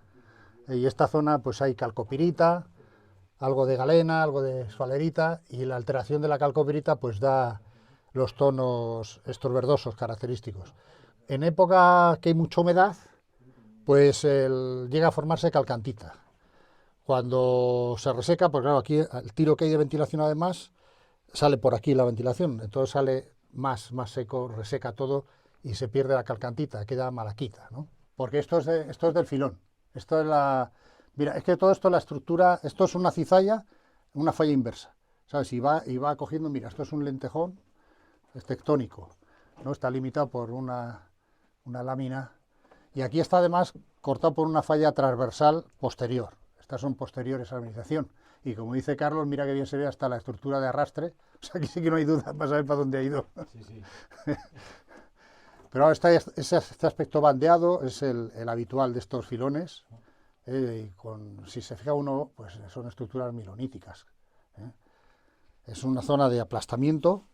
B: y esta zona pues hay calcopirita, algo de galena, algo de esfalerita, y la alteración de la calcopirita pues da los tonos estos verdosos característicos. En época que hay mucha humedad, pues llega a formarse calcantita. Cuando se reseca, pues claro, aquí el tiro que hay de ventilación además, sale por aquí la ventilación, entonces sale más seco, reseca todo y se pierde la calcantita, queda malaquita, ¿no? Porque esto es del filón, esto es la... Mira, es que todo esto, la estructura, esto es una cizalla, una falla inversa, ¿sabes? Y va cogiendo, mira, esto es un lentejón, es tectónico, ¿no? Está limitado por una lámina, y aquí está además cortado por una falla transversal posterior. Estas son posteriores a la mineralización. Y como dice Carlos, mira que bien se ve hasta la estructura de arrastre, o sea, aquí sí que no hay duda para saber para dónde ha ido. Sí, sí. Pero ahora este aspecto bandeado es el habitual de estos filones. Si se fija uno, pues son estructuras miloníticas. Es una zona de aplastamiento,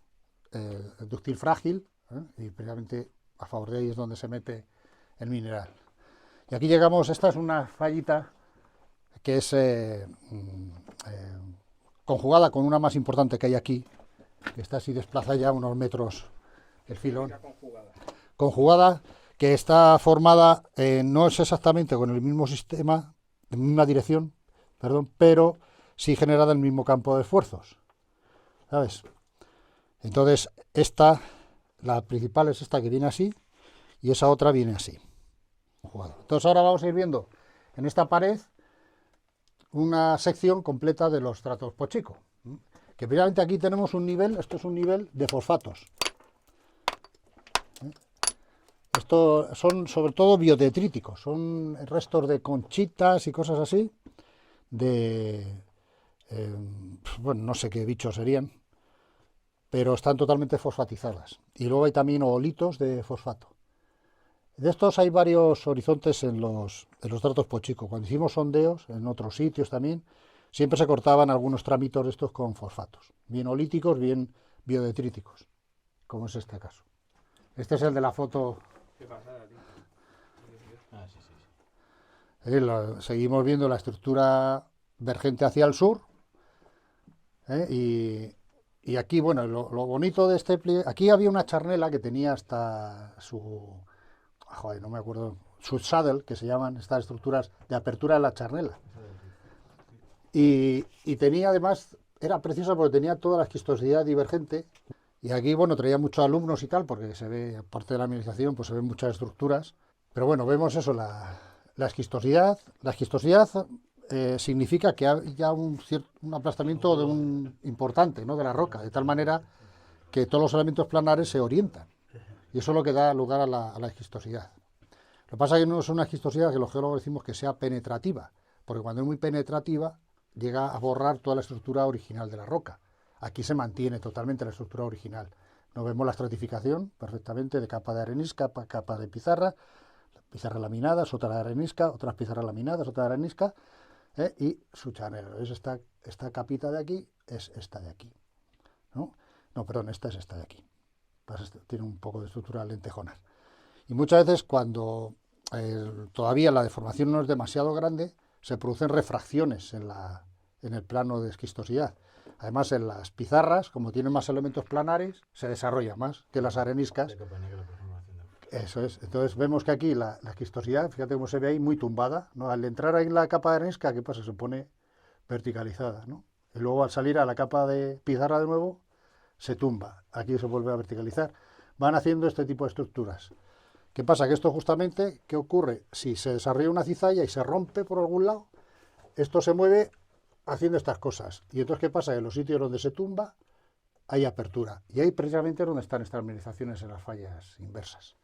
B: dúctil frágil, y precisamente a favor de ahí es donde se mete el mineral. Y aquí llegamos, esta es una fallita que es conjugada con una más importante que hay aquí, que está así desplaza ya unos metros el filón. Conjugada, que está formada, no es exactamente con el mismo sistema, en la misma dirección, perdón, pero sí generada en el mismo campo de esfuerzos, ¿sabes? Entonces, esta, la principal es esta que viene así, y esa otra viene así. Entonces ahora vamos a ir viendo en esta pared una sección completa de los tratos Pochico. Que primeramente aquí tenemos un nivel, esto es un nivel de fosfatos. Esto son sobre todo biodetríticos, son restos de conchitas y cosas así, bueno, no sé qué bichos serían, pero están totalmente fosfatizadas. Y luego hay también oolitos de fosfato. De estos hay varios horizontes en los tratos Pochico. Cuando hicimos sondeos, en otros sitios también, siempre se cortaban algunos tramitos de estos con fosfatos, bien olíticos, bien biodetríticos, como es este caso. Este es el de la foto.
A: ¿Qué pasada, tío?
B: Seguimos viendo la estructura vergente hacia el sur, y aquí, bueno, lo bonito de este pliegue, aquí había una charnela que tenía hasta su, joder, no me acuerdo, su saddle, que se llaman estas estructuras de apertura de la charnela, y tenía además, era preciosa porque tenía toda la esquistosidad divergente, y aquí, bueno, traía muchos alumnos y tal, porque se ve, aparte de la mineralización, pues se ven muchas estructuras, pero bueno, vemos eso, la esquistosidad. La esquistosidad significa que haya un aplastamiento importante, ¿no?, de la roca, de tal manera que todos los elementos planares se orientan. Y eso es lo que da lugar a la esquistosidad. Lo que pasa es que no es una esquistosidad que los geólogos decimos que sea penetrativa, porque cuando es muy penetrativa llega a borrar toda la estructura original de la roca. Aquí se mantiene totalmente la estructura original. Nos vemos la estratificación perfectamente de capa de arenisca, capa de pizarra laminadas, otra de arenisca, otras pizarras laminadas, otra de arenisca, y su charnero. Es esta capita de aquí, es esta de aquí. No, perdón, esta es esta de aquí. Tiene un poco de estructura lentejonas. Y muchas veces cuando todavía la deformación no es demasiado grande, se producen refracciones en el plano de esquistosidad. Además, en las pizarras, como tienen más elementos planares, se desarrolla más que las areniscas. Eso es. Entonces vemos que aquí la esquistosidad, fíjate cómo se ve ahí, muy tumbada, ¿no? Al entrar ahí en la capa de arenisca, ¿qué pasa? Se pone verticalizada, ¿no? Y luego al salir a la capa de pizarra de nuevo, se tumba. Aquí se vuelve a verticalizar. Van haciendo este tipo de estructuras. ¿Qué pasa? Que esto justamente, ¿qué ocurre? Si se desarrolla una cizalla y se rompe por algún lado, esto se mueve haciendo estas cosas. Y entonces, ¿qué pasa? Que en los sitios donde se tumba hay apertura. Y ahí precisamente es donde están estas mineralizaciones en las fallas inversas.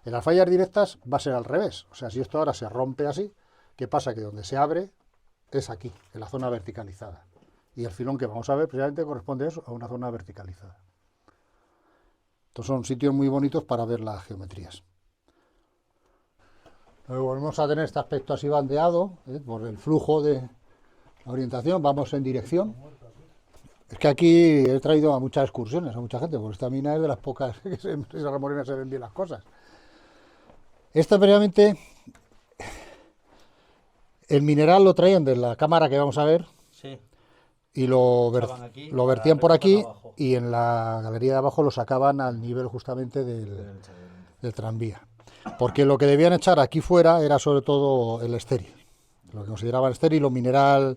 B: En las fallas directas va a ser al revés. O sea, si esto ahora se rompe así, ¿qué pasa? Que donde se abre es aquí, en la zona verticalizada. Y el filón que vamos a ver precisamente corresponde a eso, a una zona verticalizada. Estos son sitios muy bonitos para ver las geometrías. Luego volvemos a tener este aspecto así bandeado, por el flujo de la orientación. Vamos en dirección. Es que aquí he traído a muchas excursiones, a mucha gente, porque esta mina es de las pocas que en Sierra Morena se ven bien las cosas. Esta previamente, el mineral lo traían de la cámara que vamos a ver, sí, y lo vertían por aquí, y en la galería de abajo lo sacaban al nivel justamente del tranvía. Porque lo que debían echar aquí fuera era sobre todo el estéril, lo que consideraban estéril o mineral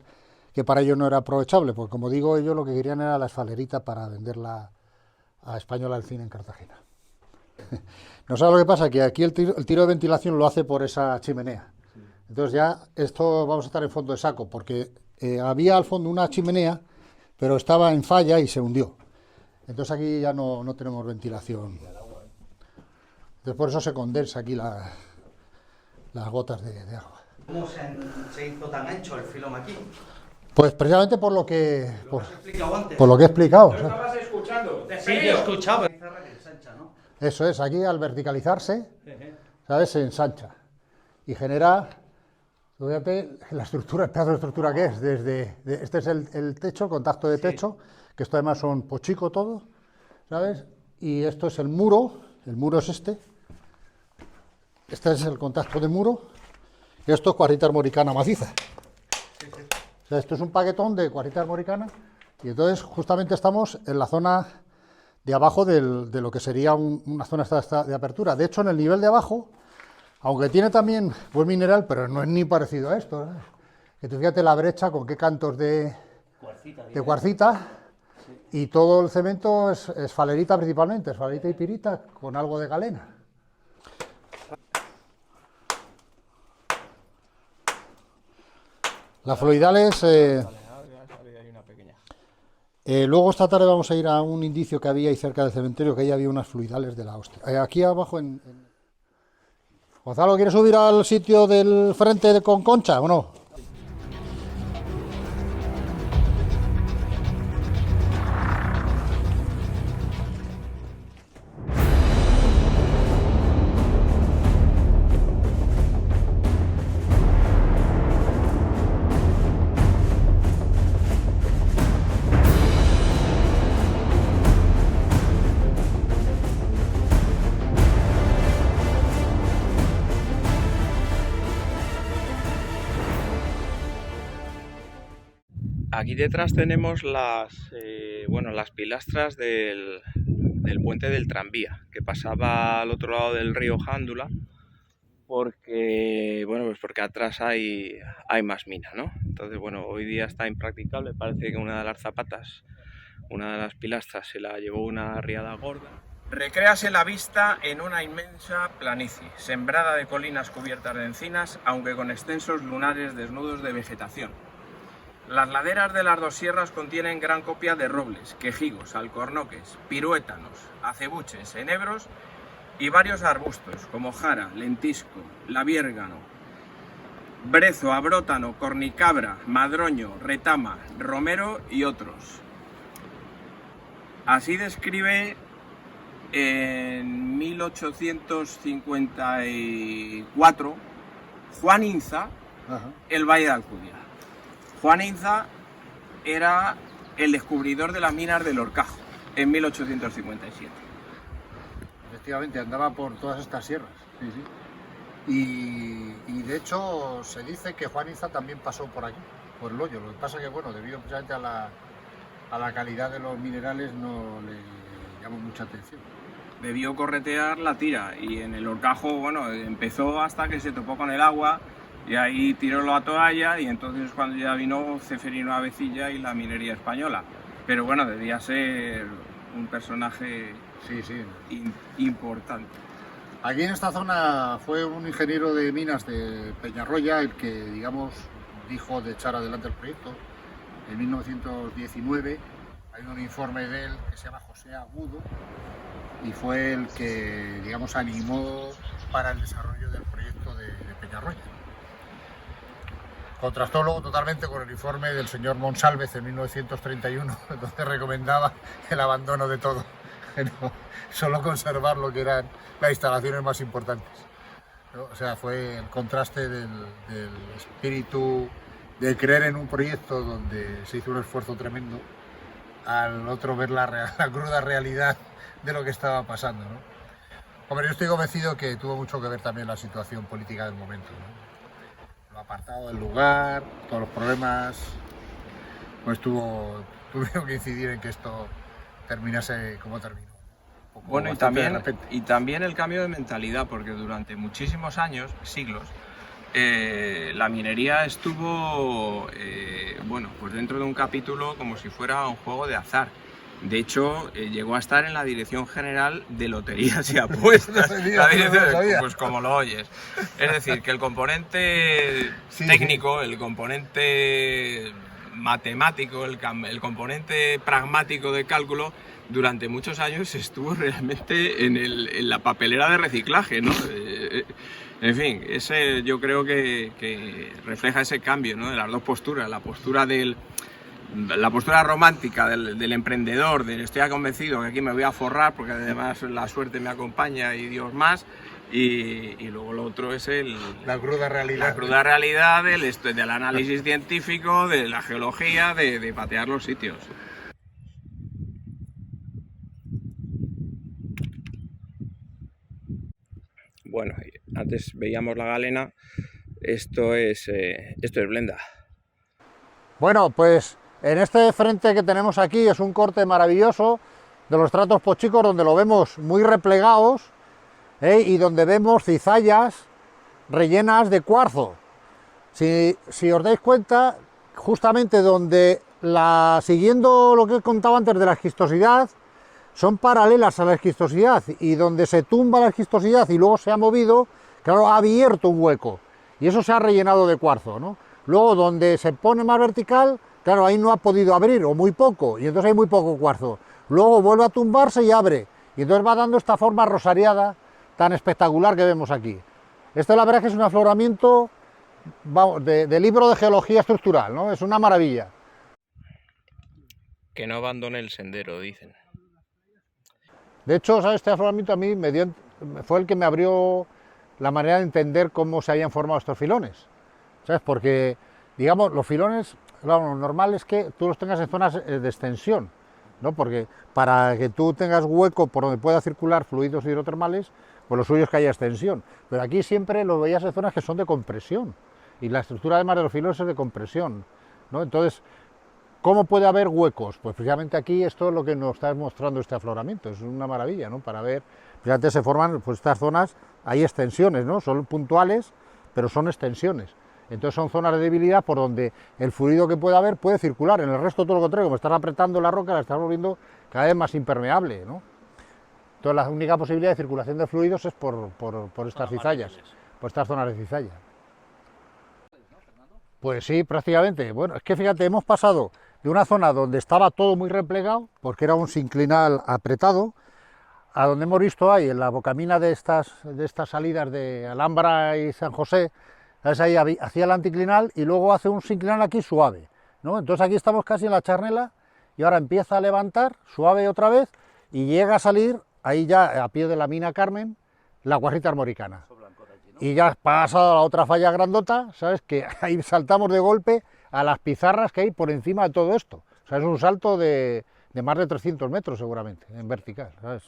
B: que para ellos no era aprovechable, porque como digo, ellos lo que querían era la esfalerita para venderla a Española del Cine en Cartagena. No sabes lo que pasa, que aquí el tiro de ventilación lo hace por esa chimenea. Entonces ya esto vamos a estar en fondo de saco, porque había al fondo una chimenea, pero estaba en falla y se hundió. Entonces aquí ya no tenemos ventilación. Entonces por eso se condensa aquí las gotas de agua.
D: ¿Cómo se hizo tan ancho el filón aquí?
B: Pues precisamente por lo que he explicado.
A: ¿Lo estabas escuchando?
D: Sí, yo he escuchado.
B: Eso es, aquí al verticalizarse, ¿sabes? Se ensancha y genera, fíjate, la estructura, el pedazo de estructura que es, este es el techo, el contacto de techo, que esto además son Pochico todo, ¿sabes? Y esto es el muro es este es el contacto de muro, y esto es cuarcita armoricana maciza. O sea, esto es un paquetón de cuarcita armoricana, y entonces justamente estamos en la zona de abajo de lo que sería una zona de apertura. De hecho, en el nivel de abajo, aunque tiene también buen mineral, pero no es ni parecido a esto, ¿eh? Que tú fíjate la brecha con qué cantos de cuarcita, Y todo el cemento es falerita principalmente, es falerita y pirita con algo de galena. Las fluidales, luego esta tarde vamos a ir a un indicio que había ahí cerca del cementerio, que ahí había unas fluidales de la hostia. Aquí abajo Gonzalo, ¿quieres subir al sitio del frente con Concha o no?
A: Aquí detrás tenemos las pilastras del puente del tranvía, que pasaba al otro lado del río Jándula, porque atrás hay más mina, ¿no? Entonces, hoy día está impracticable, parece que una de las zapatas, una de las pilastras, se la llevó una riada gorda. Recréase la vista en una inmensa planicie, sembrada de colinas cubiertas de encinas, aunque con extensos lunares desnudos de vegetación. Las laderas de las dos sierras contienen gran copia de robles, quejigos, alcornoques, piruétanos, acebuches, enebros y varios arbustos como jara, lentisco, labiérgano, brezo, abrótano, cornicabra, madroño, retama, romero y otros. Así describe en 1854 Juan Inza el Valle de Alcudia. Juan Inza era el descubridor de las minas del Horcajo en 1857.
B: Efectivamente, andaba por todas estas sierras. Sí, sí. Y de hecho se dice que Juan Inza también pasó por aquí, por el hoyo. Lo que pasa es que, debido precisamente a la calidad de los minerales, no le llamó mucha atención.
A: Debió corretear la tira y en el Horcajo, empezó hasta que se topó con el agua. Y ahí tiró la toalla y entonces cuando ya vino Ceferino Avecilla y la minería española. Pero debía ser un personaje importante.
B: Aquí en esta zona fue un ingeniero de minas de Peñarroya el que, dijo de echar adelante el proyecto. En 1919 hay un informe de él que se llama José Agudo y fue el que, animó para el desarrollo del proyecto de Peñarroya. Contrastó luego totalmente con el informe del señor Monsálvez en 1931, donde recomendaba el abandono de todo, solo conservar lo que eran las instalaciones más importantes. O sea, fue el contraste del espíritu de creer en un proyecto donde se hizo un esfuerzo tremendo, al otro ver la cruda realidad de lo que estaba pasando, ¿no? Hombre, yo estoy convencido que tuvo mucho que ver también la situación política del momento, ¿no? Apartado del lugar, todos los problemas, tuvieron que incidir en que esto terminase como terminó.
A: Y también el cambio de mentalidad, porque durante muchísimos años, siglos, la minería estuvo dentro de un capítulo como si fuera un juego de azar. De hecho, llegó a estar en la Dirección General de Loterías y Apuestas. Pues como lo oyes. Es decir, que el componente técnico, el componente matemático, el componente pragmático de cálculo, durante muchos años estuvo realmente en la papelera de reciclaje, ¿no? En fin, yo creo que refleja ese cambio, ¿no? De las dos posturas, la postura romántica del emprendedor, estoy convencido que aquí me voy a forrar porque además la suerte me acompaña y Dios más, y luego lo otro es
B: la cruda realidad.
A: La cruda realidad del análisis científico, de la geología, de patear los sitios. Antes veíamos la galena, esto es blenda.
B: Bueno, pues en este frente que tenemos aquí es un corte maravilloso de los Stratos Pochicos, donde lo vemos muy replegados, y donde vemos cizallas rellenas de cuarzo. Si os dais cuenta, justamente donde siguiendo lo que contaba antes de la esquistosidad, son paralelas a la esquistosidad, y donde se tumba la esquistosidad y luego se ha movido, claro, ha abierto un hueco, y eso se ha rellenado de cuarzo, ¿no? Luego, donde se pone más vertical, claro, ahí no ha podido abrir, o muy poco, y entonces hay muy poco cuarzo. Luego vuelve a tumbarse y abre, y entonces va dando esta forma rosariada tan espectacular que vemos aquí. Esto la verdad es que es un afloramiento, vamos, de libro de geología estructural, ¿no? Es una maravilla.
A: Que no abandone el sendero, dicen.
B: De hecho, ¿sabes? Este afloramiento a mí fue el que me abrió la manera de entender cómo se habían formado estos filones, ¿sabes? Porque, digamos, los filones, claro, lo normal es que tú los tengas en zonas de extensión, ¿no? Porque para que tú tengas hueco por donde pueda circular fluidos hidrotermales, pues lo suyo es que haya extensión. Pero aquí siempre lo veías en zonas que son de compresión, y la estructura además de los filones es de compresión, ¿no? Entonces, ¿cómo puede haber huecos? Pues precisamente aquí esto es lo que nos está mostrando este afloramiento, es una maravilla, ¿no? Para ver, fíjate, se forman, pues estas zonas, hay extensiones, ¿no? Son puntuales, pero son extensiones. Entonces son zonas de debilidad por donde el fluido que pueda haber puede circular. En el resto todo lo contrario, como estás apretando la roca, la estás volviendo cada vez más impermeable, ¿no? Entonces la única posibilidad de circulación de fluidos es por estas cizallas, por estas zonas de cizalla. Pues sí, prácticamente. Bueno, es que fíjate, hemos pasado de una zona donde estaba todo muy replegado, porque era un sinclinal apretado, a donde hemos visto ahí, en la bocamina de estas salidas de Alhambra y San José, ¿sabes? Ahí hacía el anticlinal y luego hace un sinclinal aquí suave, ¿no? Entonces aquí estamos casi en la charnela y ahora empieza a levantar suave otra vez y llega a salir ahí ya a pie de la mina Carmen, la Guarrita Armoricana. Y ya pasado a la otra falla grandota, ¿sabes? Que ahí saltamos de golpe a las pizarras que hay por encima de todo esto. O sea, es un salto de más de 300 metros seguramente, en vertical, ¿sabes?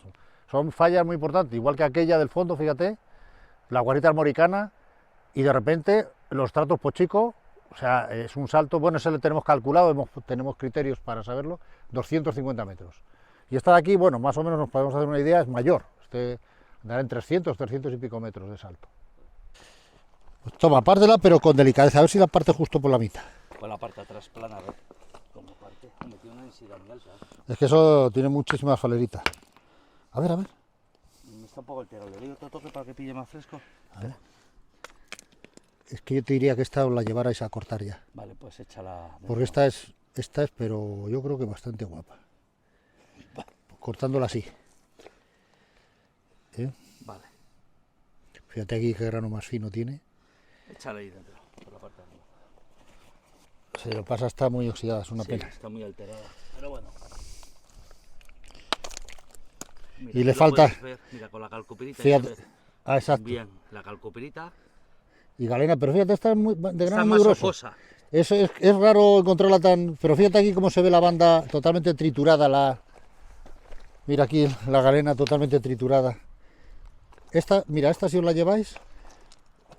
B: Son fallas muy importantes, igual que aquella del fondo, fíjate, la Guarrita Armoricana, y de repente los Stratos Pochico, o sea, es un salto, bueno, ese lo tenemos calculado, tenemos criterios para saberlo, 250 metros. Y esta de aquí, bueno, más o menos nos podemos hacer una idea, es mayor, andará en 300 y pico metros de salto. Pues toma, pártela, pero con delicadeza, a ver si la parte justo por la mitad.
C: Con la parte atrás plana, a ver cómo parte. Me tiene una densidad muy alta.
B: Es que eso tiene muchísimas faleritas. A ver, a ver.
C: Me está un poco alterado. Le doy otro toque para que pille más fresco.
B: A ver. Es que yo te diría que esta os la llevarais a cortar ya.
C: Vale, pues échala.
B: Porque esta es, pero yo creo que bastante guapa. Cortándola así. ¿Eh?
C: Vale.
B: Fíjate aquí qué grano más fino tiene.
C: Échala ahí dentro, por la parte de arriba.
B: Se lo pasa, está muy oxidada, es una
C: Sí,
B: pena.
C: está muy alterada, pero bueno. Mira,
B: Y le
C: lo
B: falta...
C: puedes ver, mira, con la calcopirita.
B: Fíjate. Ah, exacto.
C: Bien, la calcopirita.
B: Y galena, pero fíjate, esta es de
C: Está
B: grano muy
C: más
B: grueso.
C: ojosa.
B: Eso es raro encontrarla tan... Pero fíjate aquí cómo se ve la banda totalmente triturada. Mira aquí la galena totalmente triturada. Esta, mira, esta si os la lleváis,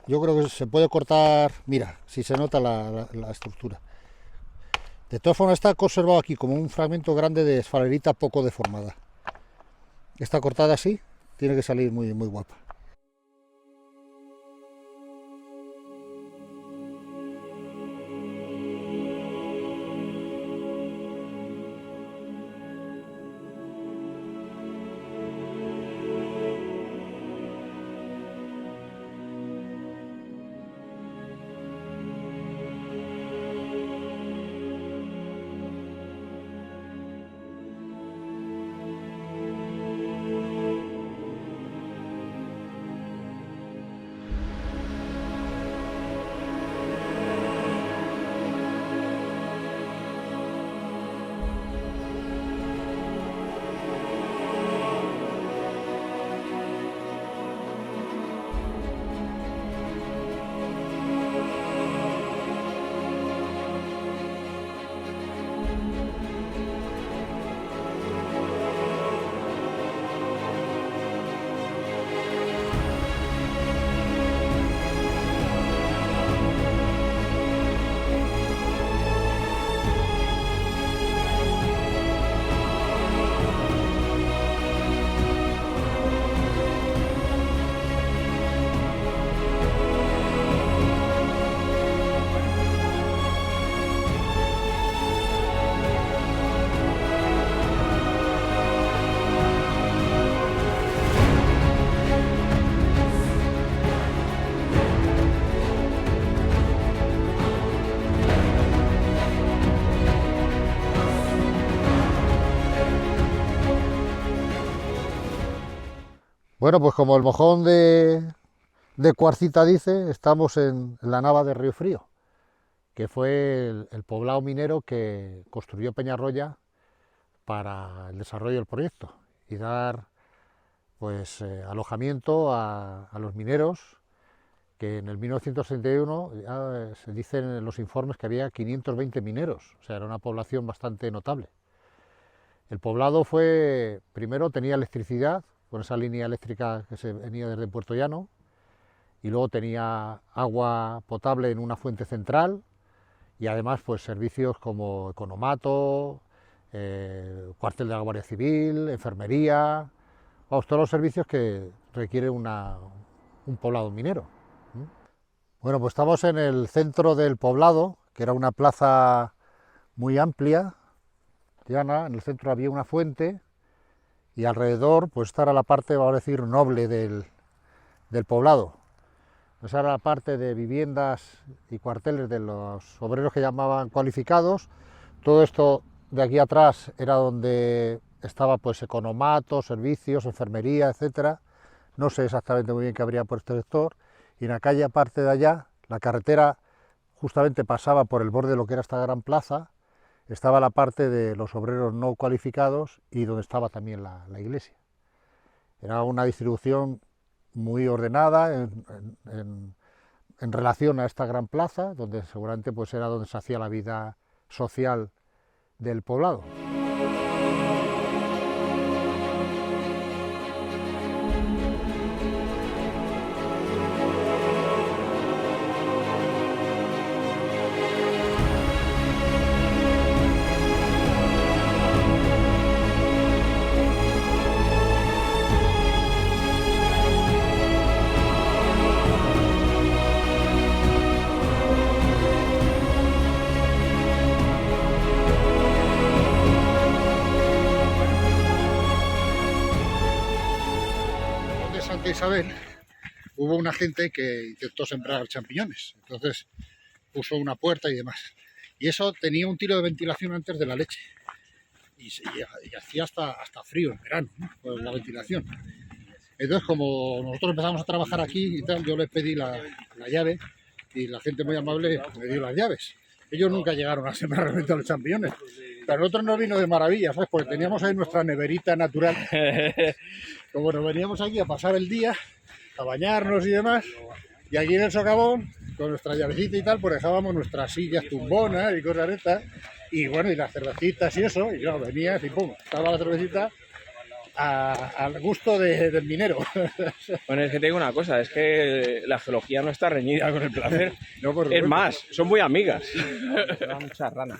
B: yo creo que se puede cortar... Mira, si se nota la estructura. De todas formas está conservado aquí como un fragmento grande de esfalerita poco deformada. Esta cortada así tiene que salir muy, muy guapa. Bueno, pues como el mojón de Cuarcita dice, estamos en la Nava de Río Frío, que fue el poblado minero que construyó Peñarroya para el desarrollo del proyecto y dar pues alojamiento a los mineros, que en el 1961 ya se dicen en los informes que había 520 mineros, o sea, era una población bastante notable. El poblado primero tenía electricidad, con esa línea eléctrica que se venía desde Puerto Llano, y luego tenía agua potable en una fuente central, y además pues servicios como economato, cuartel de la Guardia Civil, enfermería, vamos, todos los servicios que requiere un poblado minero. Bueno, pues estamos en el centro del poblado, que era una plaza muy amplia, llana. En el centro había una fuente y alrededor pues esta era la parte, vamos a decir, noble del poblado. Esa era la parte de viviendas y cuarteles de los obreros que llamaban cualificados. Todo esto de aquí atrás era donde estaba pues economato, servicios, enfermería, etcétera. No sé exactamente muy bien qué habría por este sector. Y en la calle aparte de allá, la carretera justamente pasaba por el borde de lo que era esta gran plaza. Estaba la parte de los obreros no cualificados y donde estaba también la iglesia. Era una distribución muy ordenada en relación a esta gran plaza, donde seguramente pues era donde se hacía la vida social del poblado. Santa Isabel hubo una gente que intentó sembrar champiñones, entonces puso una puerta y demás, y eso tenía un tiro de ventilación antes de la leche y hacía hasta frío en verano, ¿no? Por la ventilación. Entonces, como nosotros empezamos a trabajar aquí y tal, yo les pedí la llave y la gente muy amable me dio las llaves. Ellos nunca llegaron a sembrar realmente los champiñones, pero a nosotros nos vino de maravilla, ¿sabes? Porque teníamos ahí nuestra neverita natural. Como nos veníamos aquí a pasar el día, a bañarnos y demás, y aquí en el socavón, con nuestra llavecita y tal, pues dejábamos nuestras sillas tumbonas y cosas de estas, y bueno, y las cervecitas y eso, y yo venías y pum, estaba la cervecita al gusto del minero.
E: Bueno, es que te digo una cosa, es que la geología no está reñida con el placer.
B: No, por
E: es
B: supuesto.
E: más, son muy amigas. Me dan muchas ranas.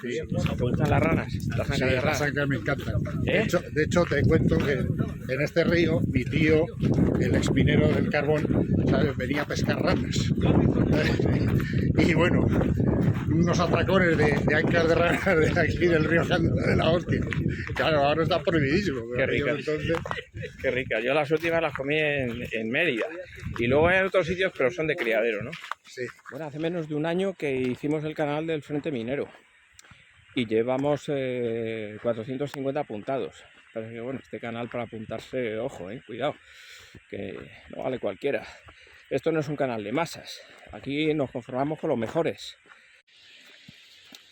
B: Sí.
E: ¿Te gustan las ranas? Las
B: Sí,
E: ancas de
B: las
E: rana.
B: ancas me encantan.
E: ¿Eh?
B: De hecho, te cuento que en este río, mi tío, el exminero del carbón, ¿sabes?, venía a pescar ranas. Y bueno, unos atracones de ancas de ranas de aquí del río Janda, de la hostia. Claro, ahora está prohibidísimo.
E: Qué rica.
B: Entonces...
E: Qué rica. Yo las últimas las comí en Mérida. Y luego en otros sitios, pero son de criadero, ¿no?
B: Sí.
E: Bueno, hace menos de un año que hicimos el canal del Frente Minero. Y llevamos 450 apuntados. Parece que, bueno, este canal para apuntarse, ojo, cuidado, que no vale cualquiera. Esto no es un canal de masas. Aquí nos conformamos con los mejores.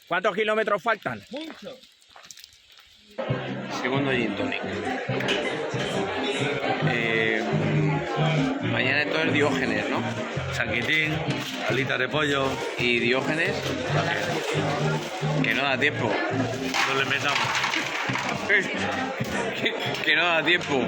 E: ¿Cuántos kilómetros faltan?
D: Mucho.
A: Segundo gin tonic. Mañana entonces Diógenes, ¿no?
C: Sanquitín, alitas de pollo,
A: Y Diógenes, que no da tiempo.
C: no le metamos.
A: que no da tiempo.